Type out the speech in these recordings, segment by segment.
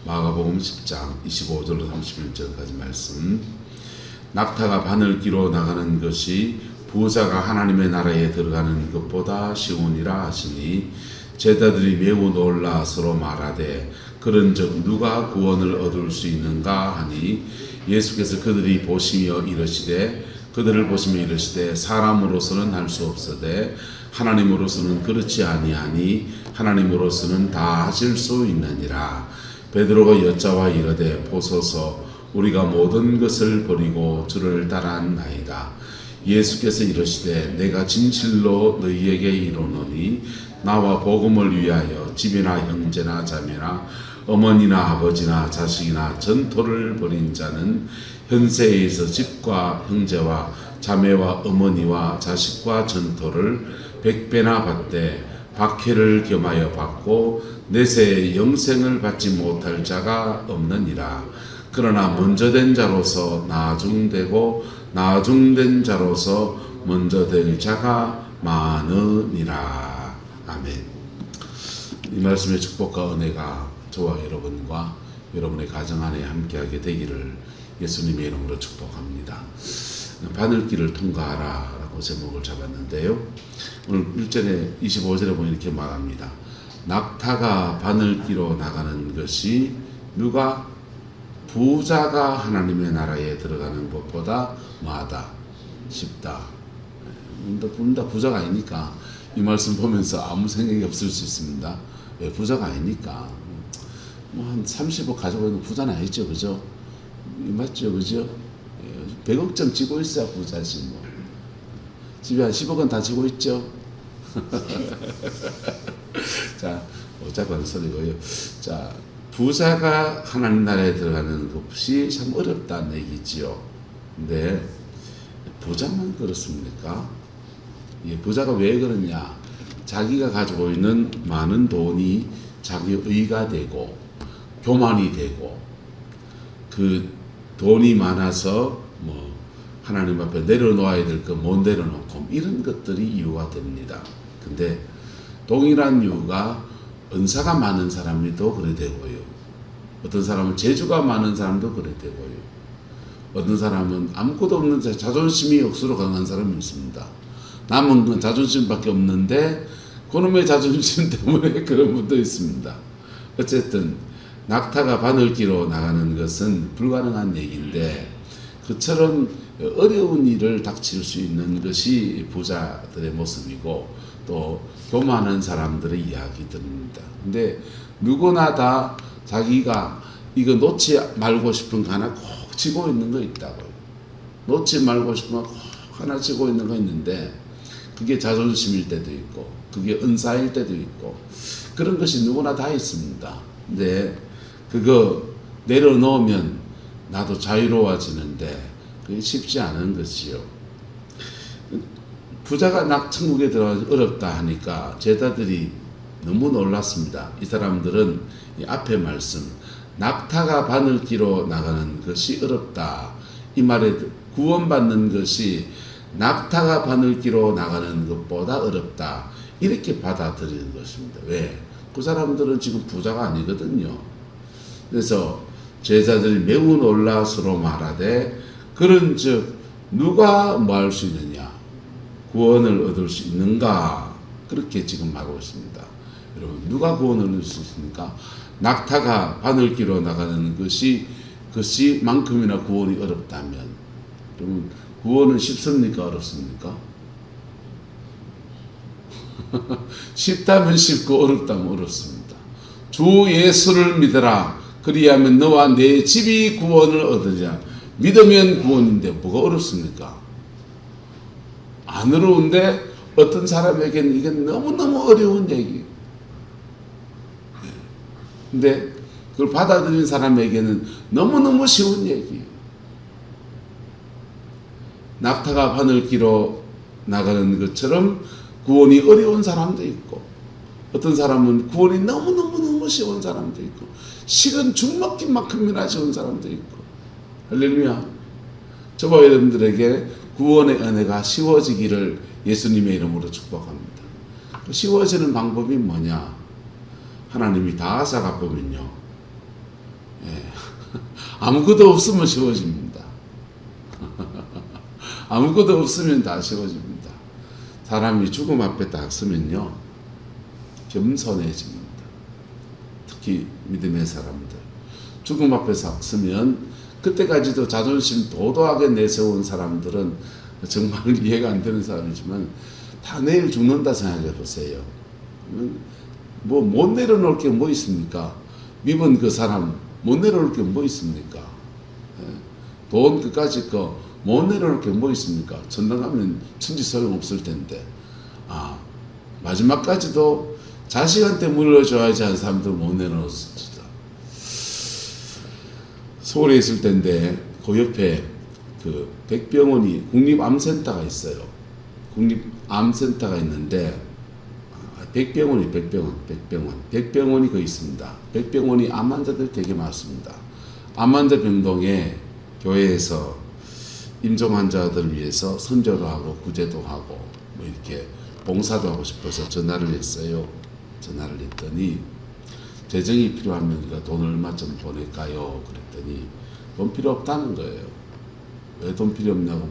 마가복음 10장 25절로 31절까지 말씀. 낙타가 바늘기로 나가는 것이 부자가 하나님의 나라에 들어가는 것보다 쉬우니라 하시니 제자들이 매우 놀라 서로 말하되 그런즉 누가 구원을 얻을 수 있는가 하니 예수께서 그들을 보시며 이르시되 사람으로서는 할 수 없으되 하나님으로서는 그렇지 아니하니 하나님으로서는 다 하실 수 있느니라. 베드로가 여짜와 이르되 보소서 우리가 모든 것을 버리고 주를 따랐나이다. 예수께서 이르시되 내가 진실로 너희에게 이르노니 나와 복음을 위하여 집이나 형제나 자매나 어머니나 아버지나 자식이나 전토를 벌인 자는 현세에서 집과 형제와 자매와 어머니와 자식과 전토를 100배나 받되 박해를 겸하여 받고 내세에 영생을 받지 못할 자가 없느니라. 그러나 먼저 된 자로서 나중되고 나중된 자로서 먼저 될 자가 많으니라. 아멘. 이 말씀의 축복과 은혜가 저와 여러분과 여러분의 가정 안에 함께하게 되기를 예수님의 이름으로 축복합니다. 바늘길을 통과하라 라고 제목을 잡았는데요. 오늘 1절에 25절에 보면 이렇게 말합니다. 낙타가 바늘길로 나가는 것이 누가 부자가 하나님의 나라에 들어가는 것보다 뭐하다? 쉽다. 다 부자가 아니니까 이 말씀 보면서 아무 생각이 없을 수 있습니다. 왜? 부자가 아니니까. 한 30억 가지고 있는 부자는 아니죠, 그죠? 맞죠, 그죠? 100억쯤 지고 있어야 부자지 뭐. 집에 한 10억은 다 지고 있죠. 자, 어차피 소리고요. 자, 부자가 하나님 나라에 들어가는 것이 참 어렵다는 얘기지요. 근데 부자만 그렇습니까? 부자가 왜 그러냐? 자기가 가지고 있는 많은 돈이 자기 의가 되고 교만이 되고 그 돈이 많아서 뭐 하나님 앞에 내려놓아야 될 거 못 내려놓고 이런 것들이 이유가 됩니다. 근데 동일한 이유가 은사가 많은 사람이 또 그래 되고요. 어떤 사람은 재주가 많은 사람도 그래 되고요. 어떤 사람은 아무것도 없는 자존심이 억수로 강한 사람이 있습니다. 남은 건 자존심밖에 없는데 그놈의 자존심 때문에 그런 분도 있습니다. 어쨌든 낙타가 바늘기로 나가는 것은 불가능한 얘기인데 그처럼 어려운 일을 닥칠 수 있는 것이 부자들의 모습이고 또 교만한 사람들의 이야기들입니다. 근데 누구나 다 자기가 이거 놓지 말고 싶은 거 하나 꼭 쥐고 있는 거 있다고요. 놓지 말고 싶은 거 꼭 하나 쥐고 있는 거 있는데 그게 자존심일 때도 있고 그게 은사일 때도 있고 그런 것이 누구나 다 있습니다. 근데 그거 내려놓으면 나도 자유로워지는데 그게 쉽지 않은 것이요. 부자가 천국에 들어가기 어렵다 하니까 제자들이 너무 놀랐습니다. 이 사람들은 이 앞에 말씀 낙타가 바늘기로 나가는 것이 어렵다. 이 말에 구원받는 것이 낙타가 바늘기로 나가는 것보다 어렵다. 이렇게 받아들이는 것입니다. 왜? 그 사람들은 지금 부자가 아니거든요. 그래서 제자들이 매우 놀라 서로 말하되 그런즉 누가 뭐 할 수 있느냐? 구원을 얻을 수 있는가? 그렇게 지금 말하고 있습니다. 여러분 누가 구원을 얻을 수 있습니까? 낙타가 바늘기로 나가는 것이만큼이나 구원이 어렵다면 여러분 구원은 쉽습니까? 어렵습니까? 쉽다면 쉽고 어렵다면 어렵습니다. 주 예수를 믿어라. 그리하면 너와 내 집이 구원을 얻으리라. 믿으면 구원인데 뭐가 어렵습니까? 안 어려운데 어떤 사람에게는 이게 너무너무 어려운 얘기. 근데 그걸 받아들인 사람에게는 너무너무 쉬운 얘기. 낙타가 바늘기로 나가는 것처럼 구원이 어려운 사람도 있고 어떤 사람은 구원이 너무너무 쉬운 사람도 있고 식은 죽 먹기만큼이나 쉬운 사람도 있고 할렐루야. 저와 여러분들에게 구원의 은혜가 쉬워지기를 예수님의 이름으로 축복합니다. 쉬워지는 방법이 뭐냐? 하나님이 다 쌓아보면요 아무것도 없으면 쉬워집니다. 아무것도 없으면 다 쉬워집니다. 사람이 죽음 앞에 딱 서면요, 겸손해집니다. 특히 믿음의 사람들. 죽음 앞에 딱 서면 그때까지도 자존심 도도하게 내세운 사람들은 정말 이해가 안 되는 사람이지만 다 내일 죽는다 생각해 보세요. 뭐 못 내려놓을 게 뭐 있습니까? 믿은 그 사람 못 내려놓을 게 뭐 있습니까? 돈 그까짓 거 못 내려놓을 게 뭐 있습니까? 천당 가면 천지 소용없을 텐데, 마지막까지도 자식한테 물려줘야지 하는 사람들 못 내려놓습니다. 서울에 있을 때인데 그 옆에 그 백병원이 국립암센터가 있어요. 국립암센터가 있는데 백병원이 그 있습니다. 백병원이 암 환자들 되게 많습니다. 암 환자 병동에 교회에서 임종 환자들을 위해서 선교도 하고 구제도 하고 뭐 이렇게 봉사도 하고 싶어서 전화를 했어요. 전화를 했더니 재정이 필요하면 우리가 돈을 얼마 좀 보낼까요? 그랬더니 돈 필요 없다는 거예요. 왜 돈 필요 없냐고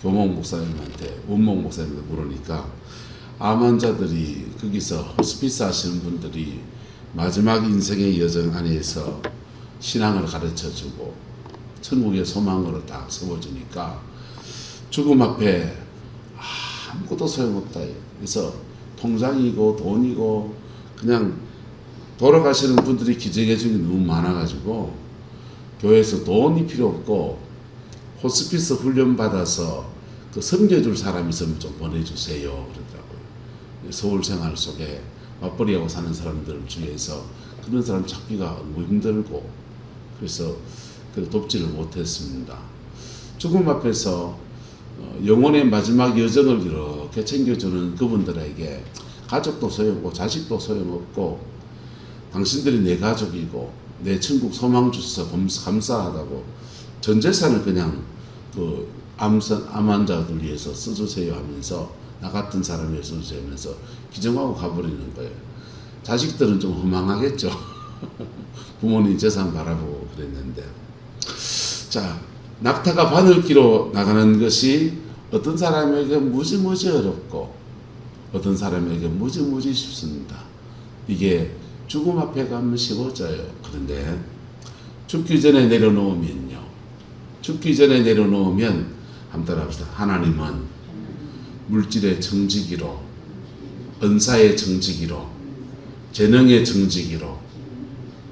교목 목사님한테, 원목 목사님한테 물으니까 암 환자들이 거기서 호스피스 하시는 분들이 마지막 인생의 여정 안에서 신앙을 가르쳐주고 천국의 소망으로 딱 세워주니까 죽음 앞에 아무것도 소용없다. 그래서 통장이고 돈이고 그냥 돌아가시는 분들이 기증해 주는 게 너무 많아가지고 교회에서 돈이 필요 없고 호스피스 훈련 받아서 그 섬겨줄 사람이 있으면 좀 보내주세요. 그러더라고요. 서울 생활 속에 맞벌이하고 사는 사람들 중에서 그런 사람 찾기가 너무 힘들고 그래서 돕지를 못했습니다. 죽음 앞에서 영혼의 마지막 여정을 이렇게 챙겨주는 그분들에게 가족도 소용없고 자식도 소용없고 당신들이 내 가족이고 내 천국 소망 주셔서 감사하다고 전 재산을 그냥 그 암 환자들 위해서 써주세요 하면서 나 같은 사람을 위해서 써주세요 하면서 기증하고 가버리는 거예요. 자식들은 좀 허망하겠죠. 부모님 재산 바라보고 그랬는데. 자, 낙타가 바늘기로 나가는 것이 어떤 사람에게 무지무지 어렵고 어떤 사람에게 무지무지 쉽습니다. 이게 죽음 앞에 가면 쉬워져요. 그런데 죽기 전에 내려놓으면 한번 따라합시다. 하나님은 물질의 정직이로, 은사의 정직이로, 재능의 정직이로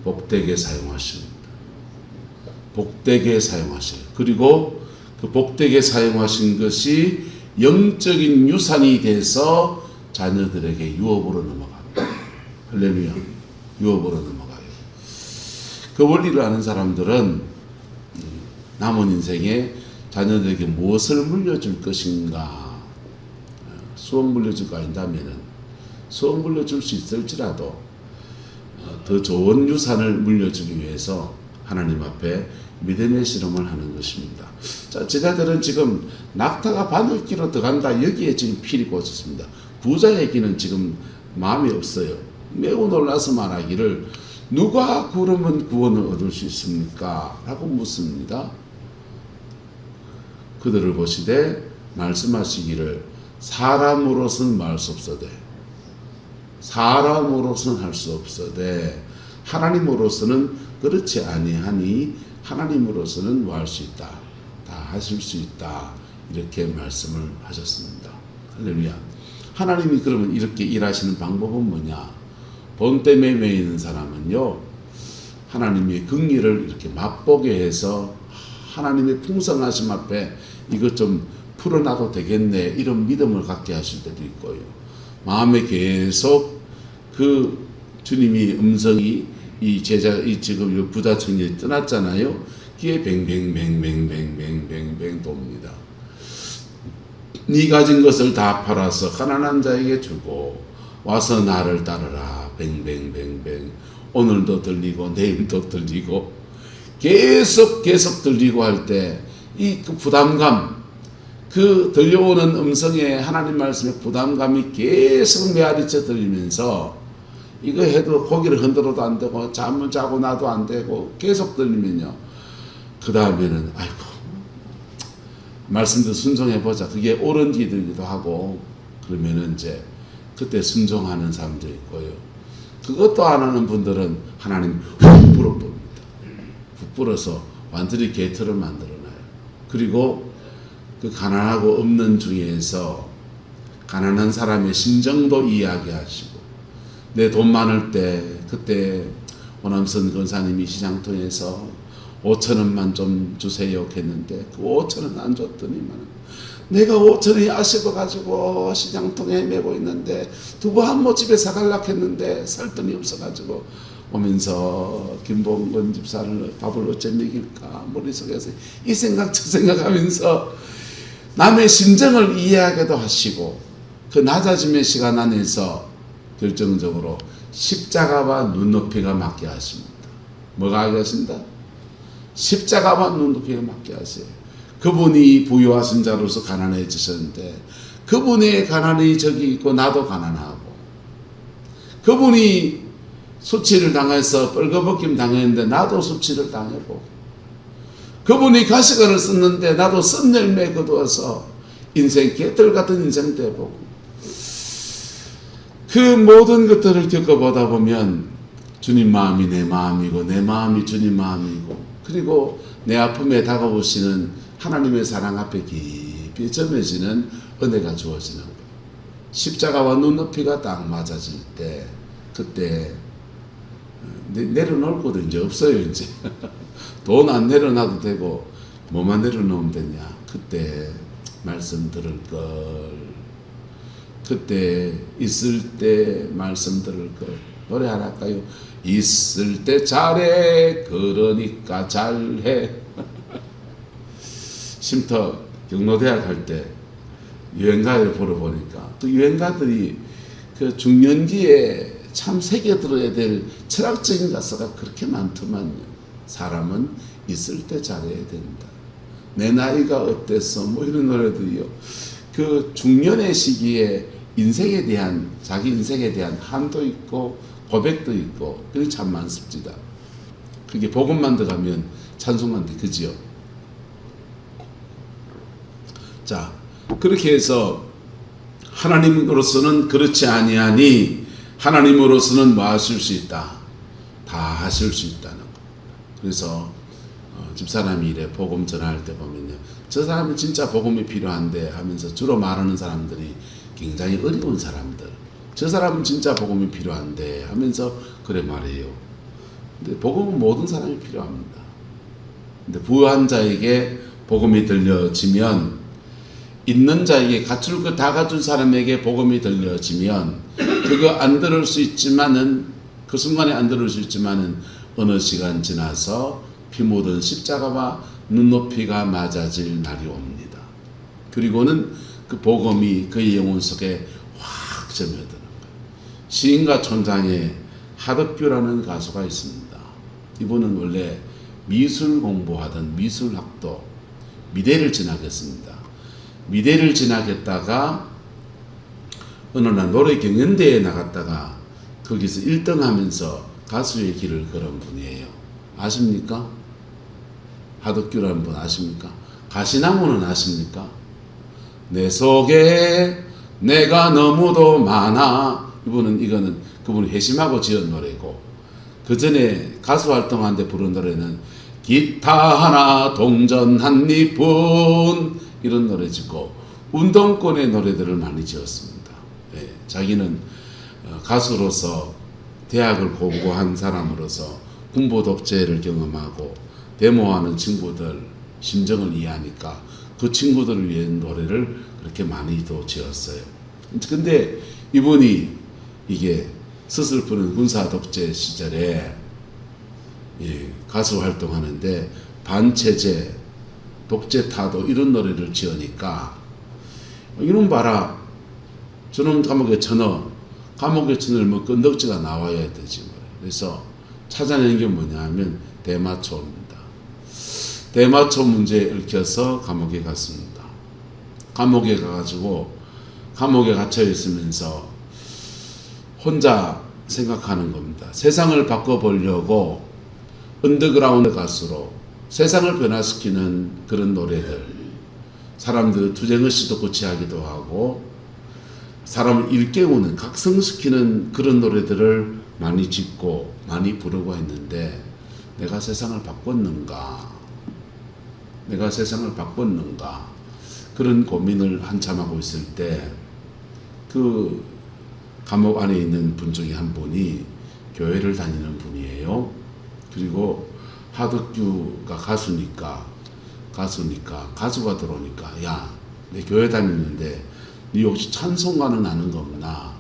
복되게 사용하십니다. 복되게 사용하셔요. 그리고 그 복되게 사용하신 것이 영적인 유산이 돼서 자녀들에게 유업으로 넘어갑니다. 할렐루야. 유업으로 넘어가요. 그 원리를 아는 사람들은 남은 인생에 자녀들에게 무엇을 물려줄 것인가, 수억 물려줄 거 아닌다면은 수억 물려줄 수 있을지라도 더 좋은 유산을 물려주기 위해서 하나님 앞에 믿음의 실험을 하는 것입니다. 자, 제자들은 지금 낙타가 바늘기로 들어간다 여기에 지금 필이 꽂혔습니다. 부자에게는 지금 마음이 없어요. 매우 놀라서 말하기를 누가 그러면 구원을 얻을 수 있습니까? 라고 묻습니다. 그들을 보시되 말씀하시기를 사람으로서는 말 수 없어되 사람으로서는 할 수 없어되 하나님으로서는 그렇지 아니하니 하나님으로서는 뭐 할 수 있다. 다 하실 수 있다. 이렇게 말씀을 하셨습니다. 할렐루야. 하나님이 그러면 이렇게 일하시는 방법은 뭐냐? 돈 때문에 매이는 사람은요, 하나님의 긍휼을 이렇게 맛보게 해서 하나님의 풍성하심 앞에 이것 좀 풀어놔도 되겠네 이런 믿음을 갖게 하실 때도 있고요. 마음에 계속 그 주님이 음성이 이 지금 부자 청년이 떠났잖아요. 귀에 뱅뱅뱅뱅뱅뱅뱅뱅 돕니다. 네 가진 것을 다 팔아서 가난한 자에게 주고 와서 나를 따르라. 뱅뱅뱅뱅. 오늘도 들리고 내일도 들리고 계속 들리고 할 때 이 그 부담감, 그 들려오는 음성에 하나님 말씀의 부담감이 계속 메아리쳐 들리면서 이거 해도 고기를 흔들어도 안 되고 잠을 자고 나도 안 되고 계속 들리면요, 그 다음에는 아이고 말씀도 순종해보자. 그게 옳은 길이기도 하고 그러면은 이제 그때 순종하는 사람도 있고요. 그것도 안 하는 분들은 하나님 훅 불어봅니다. 훅 불어서 완전히 개털을 만들어놔요. 그리고 그 가난하고 없는 중에서 가난한 사람의 심정도 이야기하시고 내 돈 많을 때 그때 오남선 권사님이 시장통에서 5,000원만 좀 주세요 했는데 그 5,000원 안 줬더니만 내가 5,000원이 아쉬워가지고 시장통에 메고 있는데 두부 한 모집에 사갈라 했는데 살 돈이 없어가지고 오면서 김봉건 집사를 밥을 어째 먹일까 머릿속에서 이 생각 저 생각하면서 남의 심정을 이해하기도 하시고 그 낮아짐의 시간 안에서 결정적으로 십자가와 눈높이가 맞게 하십니다. 뭐가 하게 하신다? 십자가와 눈높이가 맞게 하세요. 그분이 부유하신 자로서 가난해지셨는데 그분의 가난이 저기 있고 나도 가난하고 그분이 수치를 당해서 뻘거벗김 당했는데 나도 수치를 당해보고 그분이 가시관을 썼는데 나도 쓴 열매 거두어서 인생 개털 같은 인생 돼보고 그 모든 것들을 겪어보다 보면 주님 마음이 내 마음이고 내 마음이 주님 마음이고 그리고 내 아픔에 다가오시는 하나님의 사랑 앞에 깊이 점해지는 은혜가 주어지는 거예요. 십자가와 눈높이가 딱 맞아질 때 그때 내려놓을 것도 이제 없어요. 이제 돈 안 내려놔도 되고 뭐만 내려놓으면 되냐. 그때 말씀 들을 걸 그때 있을 때 말씀 들을 걸 노래 하나 할까요? 있을 때 잘해 그러니까 잘해. 쉼터 경로대학 할 때 유행가를 보러 보니까 그 유행가들이 그 중년기에 참 새겨들어야 될 철학적인 가사가 그렇게 많더만요. 사람은 있을 때 잘해야 된다. 내 나이가 어땠어? 뭐 이런 노래들이요. 그 중년의 시기에 인생에 대한 자기 인생에 대한 한도 있고 고백도 있고 그게 참 많습니다. 그게 복음만 들어가면 찬송만 돼 그지요. 자 그렇게 해서 하나님으로서는 그렇지 아니하니 하나님으로서는 뭐 하실 수 있다. 다 하실 수 있다는 거. 그래서 집사람이 이래 복음 전할 때 보면요. 저 사람은 진짜 복음이 필요한데 하면서 주로 말하는 사람들이 굉장히 어려운 사람들. 저 사람은 진짜 복음이 필요한데 하면서 그래 말해요. 근데 복음은 모든 사람이 필요합니다. 근데 부유한 자에게 복음이 들려지면 있는 자에게 갖출 거 다 갖춘 사람에게 복음이 들려지면 그거 안 들을 수 있지만은 그 순간에 안 들을 수 있지만은 어느 시간 지나서 피 묻은 십자가와 눈높이가 맞아질 날이 옵니다. 그리고는 그 복음이 그의 영혼 속에 확 점여드는 거예요. 시인과 촌장에 하덕규라는 가수가 있습니다. 이분은 원래 미술 공부하던 미술학도 미대를 진학했습니다. 미대를 진학했다가 어느 날 노래 경연대회에 나갔다가 거기서 1등 하면서 가수의 길을 걸은 분이에요. 아십니까? 하덕규라는 분 아십니까? 가시나무는 아십니까? 내 속에 내가 너무도 많아. 이거는 그분이 회심하고 지은 노래고 그 전에 가수 활동하는데 부른 노래는 기타 하나 동전 한 입분 이런 노래 짓고 운동권의 노래들을 많이 지었습니다. 예, 자기는 가수로서 대학을 공부한 사람으로서 군부 독재를 경험하고 데모하는 친구들 심정을 이해하니까 그 친구들을 위한 노래를 그렇게 많이도 지었어요. 근데 이분이 이게 스슬프는 군사 독재 시절에 가수 활동하는데 반체제, 독재 타도 이런 노래를 지으니까 이놈 봐라 저놈 감옥에 쳐넣어 감옥에 쳐넣으면 건덕지가 나와야 되지. 그래서 찾아낸 게 뭐냐 하면 대마초입니다. 대마초 문제에 얽혀서 감옥에 갔습니다. 감옥에 가가지고 감옥에 갇혀 있으면서 혼자 생각하는 겁니다. 세상을 바꿔보려고 언더그라운드 가수로 세상을 변화시키는 그런 노래들, 사람들 투쟁의식도 고취하기도 하고 사람을 일깨우는 각성시키는 그런 노래들을 많이 짓고 많이 부르고 했는데, 내가 세상을 바꿨는가, 내가 세상을 바꿨는가, 그런 고민을 한참 하고 있을 때 그 감옥 안에 있는 분 중에 한 분이 교회를 다니는 분이에요. 그리고 하덕규가 가수가 들어오니까, 야, 내 교회 다니는데 네 혹시 찬송가는 아는 거 없나?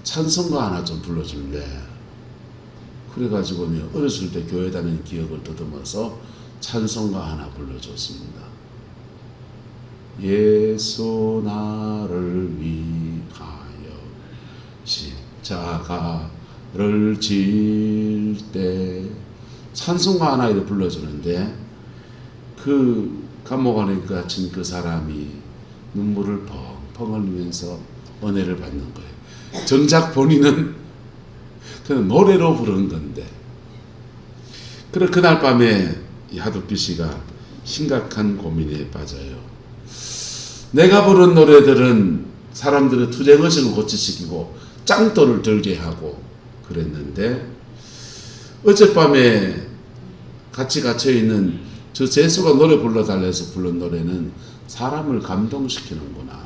찬송가 하나 좀 불러줄래? 그래가지고 어렸을 때 교회 다니는 기억을 더듬어서 찬송가 하나 불러줬습니다. 예수 나를 위하여 십자가를 질 때, 찬송가 하나 이렇게 불러주는데 그 감옥 안에 갇힌 그 사람이 눈물을 펑펑 흘리면서 은혜를 받는 거예요. 정작 본인은 그냥 노래로 부른 건데. 그래 그날 밤에 하덕규 씨가 심각한 고민에 빠져요. 내가 부른 노래들은 사람들의 투쟁의식을 고치시키고 짱돌을 들게 하고 그랬는데, 어젯밤에 같이 갇혀있는 저 재수가 노래 불러달라 해서 부른 노래는 사람을 감동시키는구나.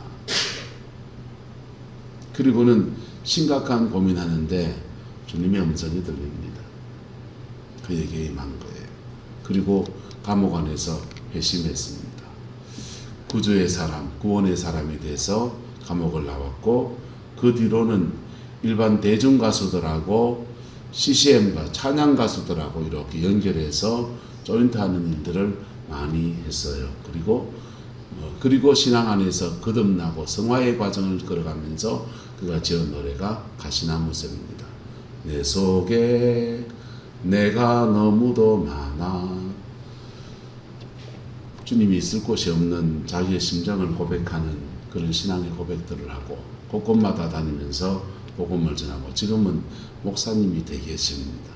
그리고는 심각한 고민하는데 주님의 음성이 들립니다. 그에게 임한 거예요. 그리고 감옥 안에서 회심했습니다. 구주의 사람, 구원의 사람이 돼서 감옥을 나왔고, 그 뒤로는 일반 대중 가수들하고 CCM과 찬양 가수들하고 이렇게 연결해서 조인트하는 일들을 많이 했어요. 그리고 신앙 안에서 거듭나고 성화의 과정을 걸어가면서 그가 지은 노래가 가시나무샘입니다. 내 속에 내가 너무도 많아. 주님이 있을 곳이 없는 자기의 심정을 고백하는 그런 신앙의 고백들을 하고 곳곳마다 다니면서 복음을 전하고, 지금은 목사님이 되어 계십니다.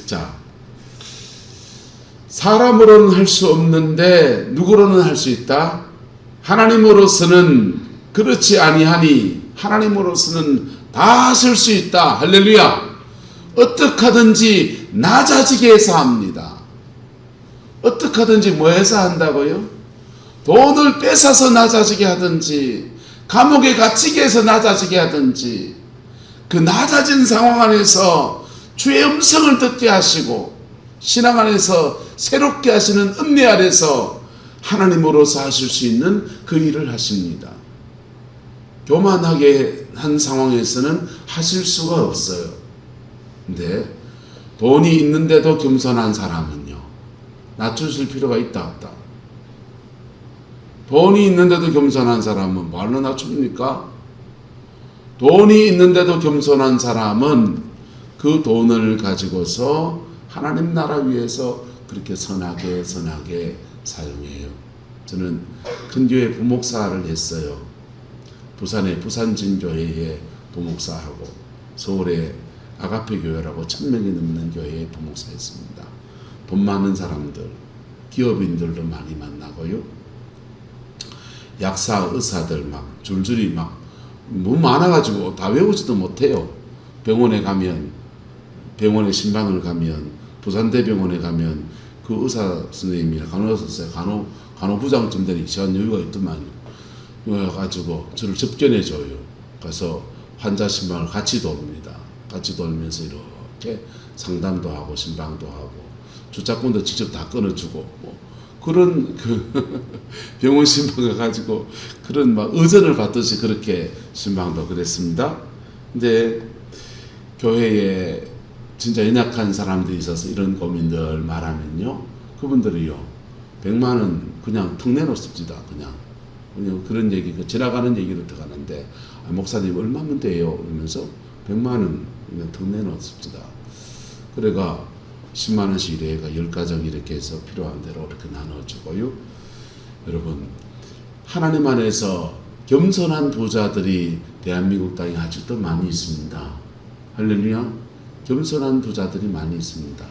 자, 사람으로는 할 수 없는데 누구로는 할 수 있다? 하나님으로서는 그렇지 아니하니 하나님으로서는 다 하실 수 있다. 할렐루야. 어떻게 하든지 낮아지게 해서 합니다. 어떻게 하든지 뭐 해서 한다고요? 돈을 뺏어서 낮아지게 하든지, 감옥에 갇히게 해서 낮아지게 하든지, 그 낮아진 상황 안에서 주의 음성을 듣게 하시고 신앙 안에서 새롭게 하시는 은혜 아래서 하나님으로서 하실 수 있는 그 일을 하십니다. 교만하게 한 상황에서는 하실 수가 없어요. 근데 돈이 있는데도 겸손한 사람은요, 낮추실 필요가 있다 없다? 돈이 있는데도 겸손한 사람은 뭐하러 낮춥니까? 돈이 있는데도 겸손한 사람은 그 돈을 가지고서 하나님 나라 위해서 그렇게 선하게 사용해요. 저는 큰 교회 부목사를 했어요. 부산의 부산진교회에 부목사하고, 서울의 아가페 교회라고 1000명이 넘는 교회에 부목사했습니다. 돈 많은 사람들, 기업인들도 많이 만나고요. 약사, 의사들 막 줄줄이 막 너무 많아가지고 다 외우지도 못해요. 병원에 가면, 병원에 신방을 가면, 부산대병원에 가면 그 의사 선생님이나 간호사 선생님, 간호부장쯤 되는 시간 여유가 있더만요. 그래가지고 저를 접견해줘요. 그래서 환자 신방을 같이 돕니다. 같이 돌면서 이렇게 상담도 하고 신방도 하고 주차권도 직접 다 끊어주고, 뭐 그런 그 병원 신방을 가지고 그런 막 의전을 받듯이 그렇게 신방도 그랬습니다. 근데 교회에 진짜 연약한 사람들이 있어서 이런 고민들 말하면요, 그분들이요 100만 원 그냥 턱 내놓습니다. 그냥 그런 얘기, 지나가는 얘기로 들어가는데, 목사님 얼마면 돼요? 그러면서 100만 원 그냥 턱 내놓습니다. 그래가 10만 원씩 이래가 10가정 이렇게 해서 필요한 대로 이렇게 나눠주고요. 여러분, 하나님 안에서 겸손한 부자들이 대한민국 땅에 아직도 많이 있습니다. 할렐루야. 겸손한 부자들이 많이 있습니다.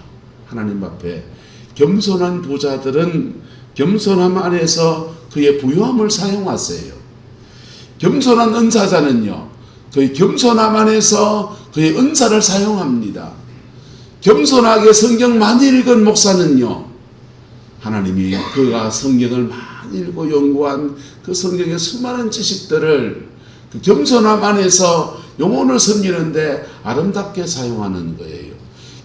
하나님 앞에 겸손한 부자들은 겸손함 안에서 그의 부유함을 사용하세요. 겸손한 은사자는요, 그의 겸손함 안에서 그의 은사를 사용합니다. 겸손하게 성경 많이 읽은 목사는요, 하나님이 그가 성경을 많이 읽고 연구한 그 성경의 수많은 지식들을 그 겸손함 안에서 영혼을 섬기는데 아름답게 사용하는 거예요.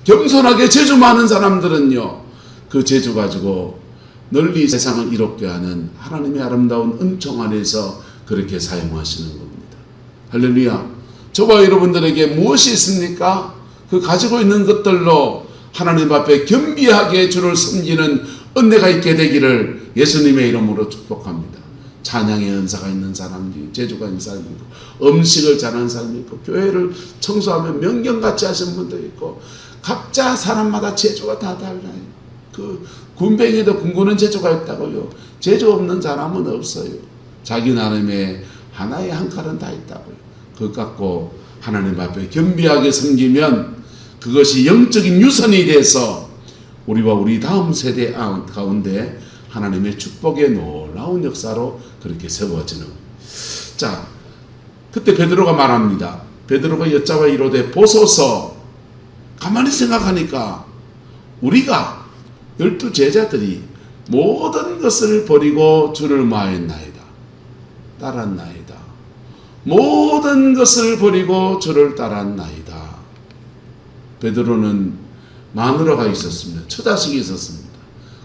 겸손하게 제주 많은 사람들은요, 그 제주 가지고 널리 세상을 이롭게 하는 하나님의 아름다운 은총 안에서 그렇게 사용하시는 겁니다. 할렐루야. 저와 여러분들에게 무엇이 있습니까? 그 가지고 있는 것들로 하나님 앞에 겸비하게 주를 섬기는 은혜가 있게 되기를 예수님의 이름으로 축복합니다. 찬양의 은사가 있는 사람이, 재주가 있는 사람이 있고, 음식을 잘하는 사람이 있고, 교회를 청소하면 명경같이 하시는 분도 있고, 각자 사람마다 재주가 다 달라요. 그 군뱅이도 군구는 재주가 있다고요. 재주 없는 사람은 없어요. 자기 나름의 하나의 한 칼은 다 있다고요. 그것 갖고 하나님 앞에 겸비하게 섬기면 그것이 영적인 유선이 돼서 우리와 우리 다음 세대 가운데 하나님의 축복의 놀라운 역사로 그렇게 세워지는. 자, 그때 베드로가 말합니다. 베드로가 여짜와 이르되 보소서. 가만히 생각하니까 우리가 12 제자들이 모든 것을 버리고 주를 마했나이다. 따랐나이다. 모든 것을 버리고 주를 따랐나이다. 베드로는 마누라가 있었습니다. 처자식이 있었습니다.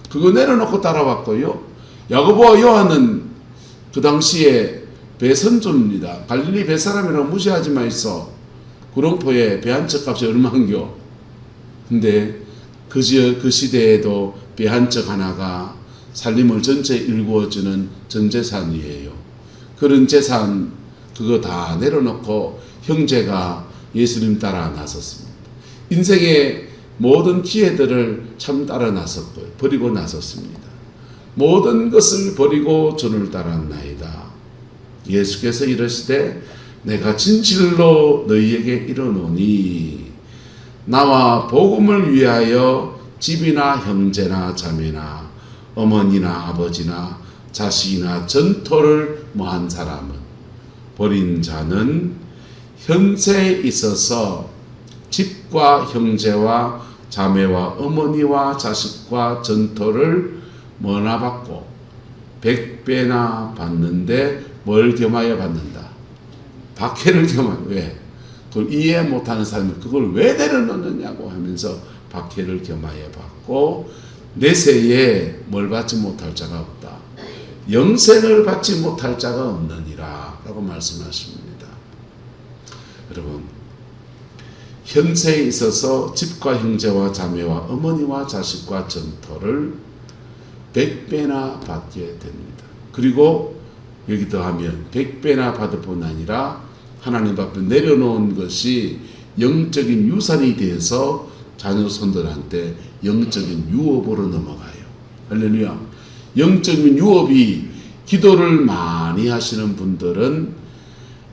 그거 내려놓고 따라왔고요. 야고보와 요한은 그 당시에 배선조입니다. 갈릴리 배사람이라고 무시하지 마이소. 구렁포에 배 한 척 값이 얼마인겨. 근데 그 시대에도 배 한 척 하나가 살림을 전체 일구어주는 전재산이에요. 그런 재산 그거 다 내려놓고 형제가 예수님 따라 나섰습니다. 인생의 모든 기회들을 참 따라 나섰고요. 버리고 나섰습니다. 모든 것을 버리고 주를 따랐나이다. 예수께서 이르시되 내가 진실로 너희에게 이르노니 나와 복음을 위하여 집이나 형제나 자매나 어머니나 아버지나 자식이나 전토를 뭐한 사람은 버린 자는 현세에 있어서 집과 형제와 자매와 어머니와 자식과 전토를 뭐나 받고 100배나 받는데 뭘 겸하여 받는다? 박해를 겸하여. 왜? 그걸 이해 못하는 사람이 그걸 왜 내려놓느냐고 하면서 박해를 겸하여 받고 내세에 뭘 받지 못할 자가 없다. 영생을 받지 못할 자가 없느니라 라고 말씀하십니다. 여러분, 현세에 있어서 집과 형제와 자매와 어머니와 자식과 전토를 100배나 받게 됩니다. 그리고 여기 더하면 100배나 받을 뿐 아니라 하나님 앞에 내려놓은 것이 영적인 유산이 되어서 자녀손들한테 영적인 유업으로 넘어가요. 할렐루야. 영적인 유업이 기도를 많이 하시는 분들은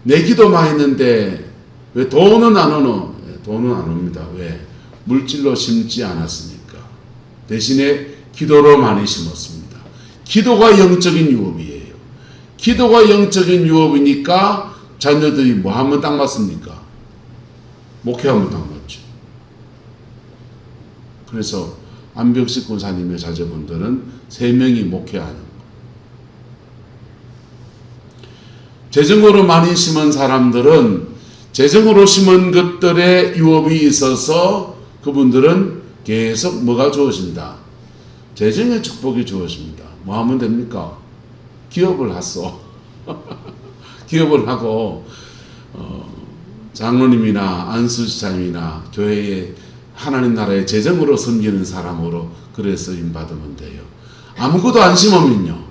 내 기도만 했는데 왜 돈은 안 오노? 돈은 안 옵니다. 왜? 물질로 심지 않았으니까. 대신에 기도로 많이 심었습니다. 기도가 영적인 유업이에요. 기도가 영적인 유업이니까 자녀들이 뭐 하면 딱 맞습니까? 목회하면 딱 맞죠. 그래서 안병식 권사님의 자제분들은 3명이 목회하는 거. 재정으로 많이 심은 사람들은 재정으로 심은 것들의 유업이 있어서 그분들은 계속 뭐가 주어진다? 재정의 축복이 주어집니다. 뭐 하면 됩니까? 기업을 하소. 기업을 하고 장로님이나 안수지사님이나 교회에 하나님 나라의 재정으로 섬기는 사람으로 그래 쓰임 받으면 돼요. 아무것도 안 심으면요.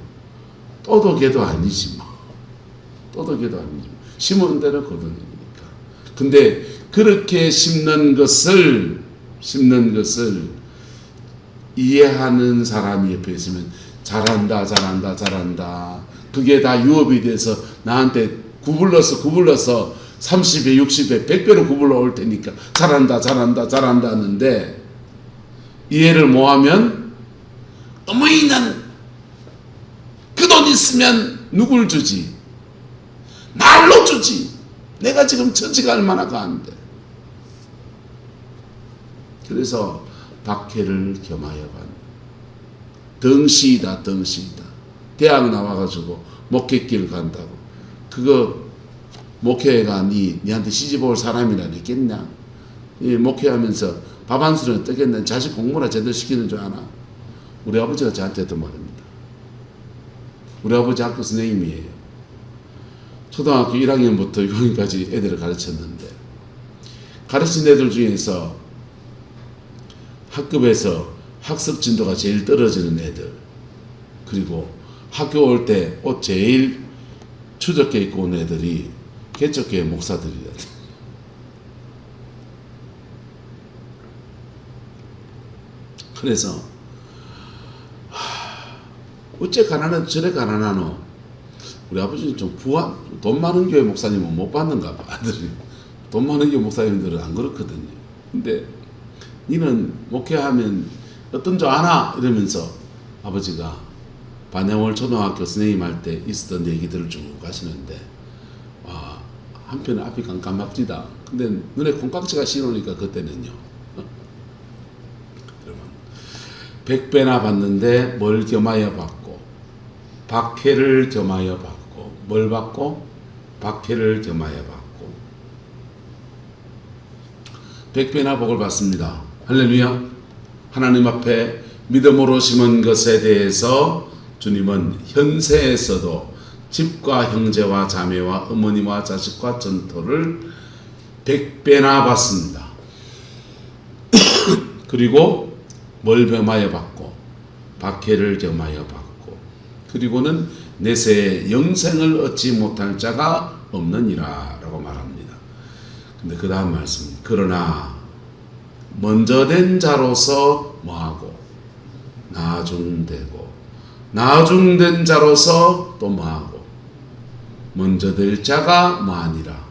또도개도 아니지 뭐. 또도개도 아니지. 심은 대로 거두니까. 근데 그렇게 심는 것을 이해하는 사람이 옆에 있으면 잘한다. 그게 다 유업이 돼서 나한테 구불러서 30배, 60배, 100배로 구불러 올 테니까 잘한다 하는데 이해를 못하면 어머니는 그 돈 있으면 누굴 주지? 날로 주지. 내가 지금 처지가 얼마나 가는데. 그래서 박해를 겸하여 간 덩시이다. 대학 나와가지고 목회길 간다고. 그거 목회가 니한테 시집 올 사람이라 했겠냐? 목회하면서 밥 한 술은 뜨겠냐? 자식 공부나 제대로 시키는 줄 아나? 우리 아버지가 저한테 했던 말입니다. 우리 아버지 학교 선생님이에요. 초등학교 1학년부터 6학년까지 애들을 가르쳤는데, 가르친 애들 중에서 학급에서 학습 진도가 제일 떨어지는 애들, 그리고 학교 올 때 옷 제일 추적해 입고 온 애들이 개척교회 목사들이야. 그래서 어째 가난한 저래 가난하노? 우리 아버지는 좀 돈 많은 교회 목사님은 못 받는가 봐. 아들이 돈 많은 교회 목사님들은 안 그렇거든요. 근데 니는 목회하면 어떤 줄 아나? 이러면서 아버지가 반야월 초등학교 선생님 할 때 있었던 얘기들을 쭉 하시는데, 와, 한편은 앞이 깜깜합니다. 근데 눈에 콩깍지가 씌우니까 그때는요. 여러분, 100배나 받는데 뭘 겸하여 받고, 박해를 겸하여 받고, 뭘 받고? 박해를 겸하여 받고 100배나 복을 받습니다. 할렐루야. 하나님 앞에 믿음으로 심은 것에 대해서 주님은 현세에서도 집과 형제와 자매와 어머니와 자식과 전토를 100배나 받습니다. 그리고 뭘 겸하여 받고, 박해를 겸하여 받고, 그리고는 내세에 영생을 얻지 못할 자가 없느니라 라고 말합니다. 근데 그 다음 말씀, 그러나 먼저 된 자로서 뭐하고? 나중되고, 나중된 자로서 또 뭐하고? 먼저 될 자가 뭐하니라?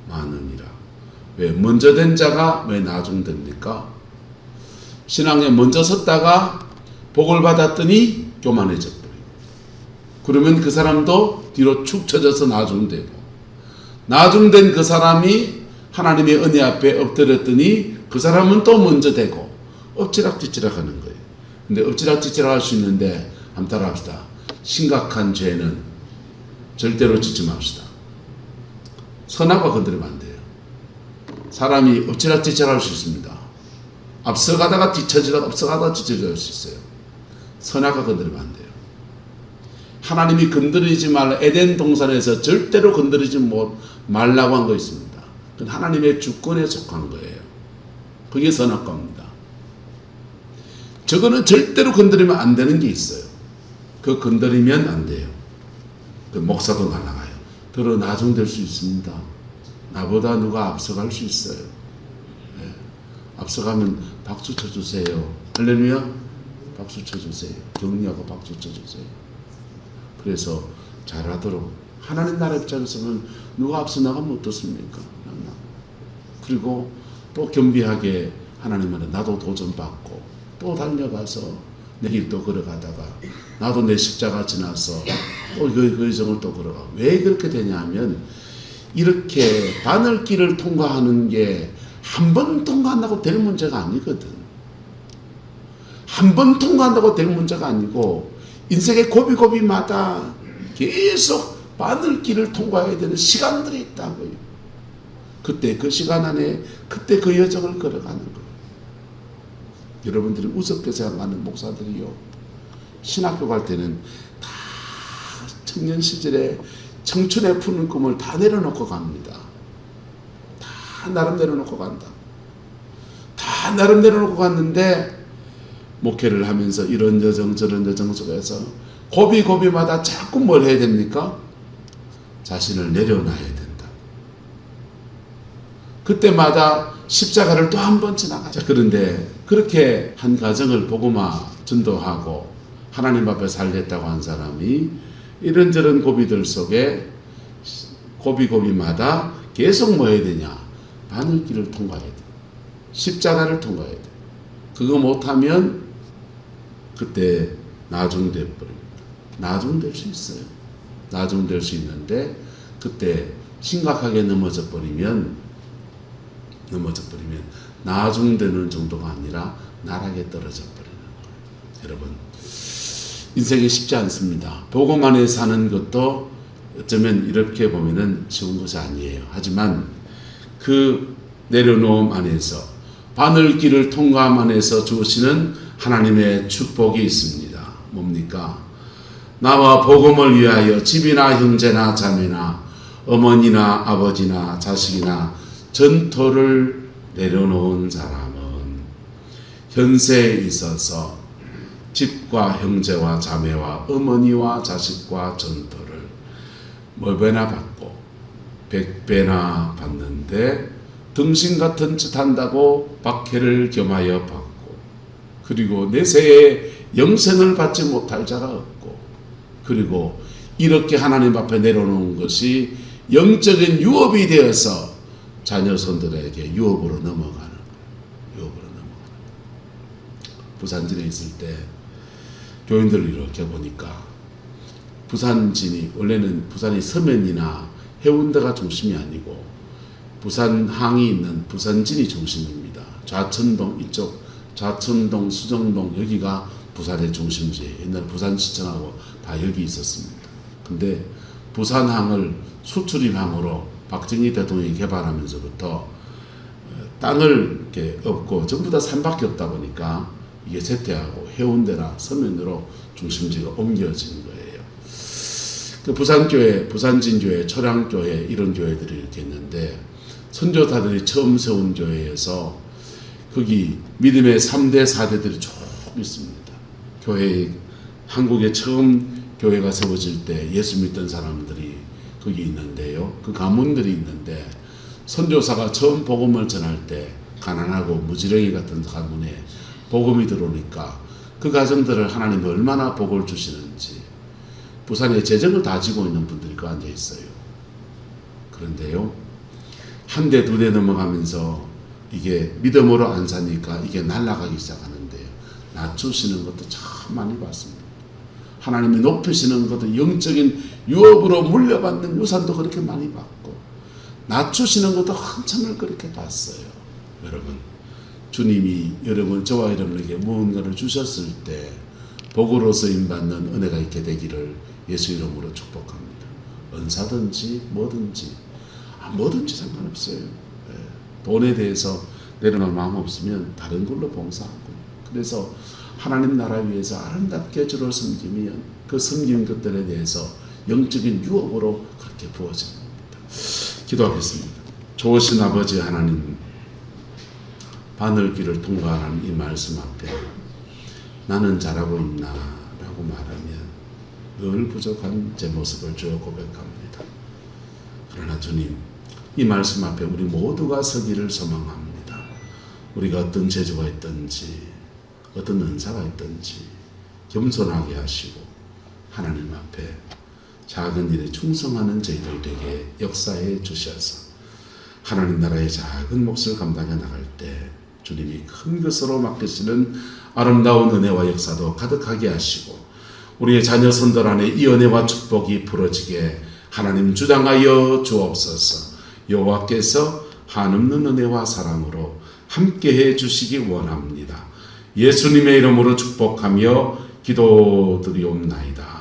많으니라. 왜 먼저 된 자가 왜 나중됩니까? 신앙에 먼저 섰다가 복을 받았더니 교만해져 버리고, 그러면 그 사람도 뒤로 축 처져서 나중되고, 나중된 그 사람이 하나님의 은혜 앞에 엎드렸더니 그 사람은 또 먼저 되고 엎치락뒤치락 하는 거예요. 근데 엎치락뒤치락 할 수 있는데 한번 따라 합시다. 심각한 죄는 절대로 짓지 맙시다. 선악과 건드리면 안 돼요. 사람이 엎치락뒤치락 할 수 있습니다. 앞서가다가 뒤처지다가 앞서가다가 뒤처질 수 있어요. 선악과 건드리면 안 돼요. 하나님이 건드리지 말라, 에덴 동산에서 절대로 건드리지 말라고 한 거 있습니다. 그건 하나님의 주권에 속한 거예요. 그게 선악과입니다. 저거는 절대로 건드리면 안 되는 게 있어요. 그거 건드리면 안 돼요. 그 목사도 날아가요. 더러 나중될 수 있습니다. 나보다 누가 앞서갈 수 있어요. 네. 앞서가면 박수 쳐주세요. 할렐루야. 박수 쳐주세요. 격려하고 박수 쳐주세요. 그래서 잘하도록, 하나님 나라 입장에서는 누가 앞서 나가면 어떻습니까? 그리고 또 겸비하게 하나님 말에 나도 도전받고 또 달려가서 내 길 또 걸어가다가 나도 내 십자가 지나서 또 그 여정을 또 걸어가. 왜 그렇게 되냐면, 이렇게 바늘길을 통과하는 게 한 번 통과한다고 될 문제가 아니거든. 한 번 통과한다고 될 문제가 아니고, 인생의 고비고비마다 계속 바늘길을 통과해야 되는 시간들이 있다고요. 그때 그 시간 안에 그때 그 여정을 걸어가는 거예요. 여러분들이 우습게 생각하는 목사들이요, 신학교 갈 때는 다 청년 시절에 청춘에 푸는 꿈을 다 내려놓고 갑니다. 다 나름 내려놓고 간다. 다 나름 내려놓고 갔는데, 목회를 하면서 이런 여정 저런 여정 속에서 고비고비마다 자꾸 뭘 해야 됩니까? 자신을 내려놔야 된다. 그때마다 십자가를 또 한 번 지나가자. 그런데 그렇게 한 가정을 복음화 전도하고 하나님 앞에 살겠다고 한 사람이 이런저런 고비들 속에 고비고비마다 계속 뭐 해야 되냐? 바늘길을 통과해야 돼. 십자가를 통과해야 돼. 그거 못하면 그때 나중돼 버립니다. 나중될 수 있어요. 나중될 수 있는데 그때 심각하게 넘어져 버리면 나중되는 정도가 아니라 나락에 떨어져 버리는 거예요. 여러분, 인생이 쉽지 않습니다. 복음 안에 사는 것도 어쩌면 이렇게 보면은 쉬운 것이 아니에요. 하지만 그 내려놓음 안에서 바늘길을 통과함 안에서 주시는 하나님의 축복이 있습니다. 뭡니까? 나와 복음을 위하여 집이나 형제나 자매나 어머니나 아버지나 자식이나 전토를 내려놓은 사람은 현세에 있어서 집과 형제와 자매와 어머니와 자식과 전토를 몇 배나 받고 100배나 받는데 등신 같은 짓 한다고 박해를 겸하여 받고 그리고 내세에 영생을 받지 못할 자가 없고 그리고 이렇게 하나님 앞에 내려놓은 것이 영적인 유업이 되어서 자녀손들에게 유업으로 넘어가는 거예요. 부산진에 있을 때 교인들을 이렇게 보니까 부산진이 원래는 부산이 서면이나 해운대가 중심이 아니고 부산항이 있는 부산진이 중심입니다. 좌천동 이쪽 좌천동 수정동 여기가 부산의 중심지예요. 옛날 부산시청하고 다 여기 있었습니다. 근데 부산항을 수출입항으로 박정희 대통령이 개발하면서부터 땅을 이렇게 없고 전부 다 산밖에 없다 보니까 이게 쇠퇴하고 해운대나 서면으로 중심지가 옮겨진 거예요. 그 부산교회, 부산진교회, 초량교회 이런 교회들이 이렇게 있는데 선교사들이 처음 세운 교회에서 거기 믿음의 3대 4대들이 쭉 있습니다. 교회 한국에 처음 교회가 세워질 때 예수 믿던 사람들이 거기 있는데요. 그 가문들이 있는데 선교사가 처음 복음을 전할 때 가난하고 무지렁이 같은 가문에 복음이 들어오니까 그 가정들을 하나님이 얼마나 복을 주시는지 부산에 재정을 다 지고 있는 분들이 그 앉아 있어요. 그런데요, 한 대 두 대 넘어가면서 이게 믿음으로 안 사니까 이게 날아가기 시작하는데요. 낮추시는 것도 참 많이 봤습니다. 하나님이 높이시는 것도 영적인 유업으로 물려받는 유산도 그렇게 많이 받고 낮추시는 것도 한참을 그렇게 봤어요. 여러분, 주님이 저와 여러분에게 무언가를 주셨을 때 복으로 쓰임받는 은혜가 있게 되기를 예수 이름으로 축복합니다. 은사든지 뭐든지 뭐든지 상관없어요. 돈에 대해서 내려놓을 마음 없으면 다른 걸로 봉사하고 그래서 하나님 나라 위해서 아름답게 주를 섬기면 그 섬긴 것들에 대해서 영적인 유업으로 그렇게 부어집니다. 기도하겠습니다. 좋으신 아버지 하나님, 바늘길을 통과하는 이 말씀 앞에 나는 잘하고 있나 라고 말하면 늘 부족한 제 모습을 주어 고백합니다. 그러나 주님, 이 말씀 앞에 우리 모두가 서기를 소망합니다. 우리가 어떤 재주가 있든지 어떤 은사가 있든지 겸손하게 하시고 하나님 앞에 작은 일에 충성하는 저희들 되게 역사해 주셔서 하나님 나라의 작은 몫을 감당해 나갈 때 주님이 큰 것으로 맡기시는 아름다운 은혜와 역사도 가득하게 하시고 우리의 자녀 손들 안에 이 은혜와 축복이 부러지게 하나님 주장하여 주옵소서. 여호와께서 한없는 은혜와 사랑으로 함께해 주시기 원합니다. 예수님의 이름으로 축복하며 기도드리옵나이다.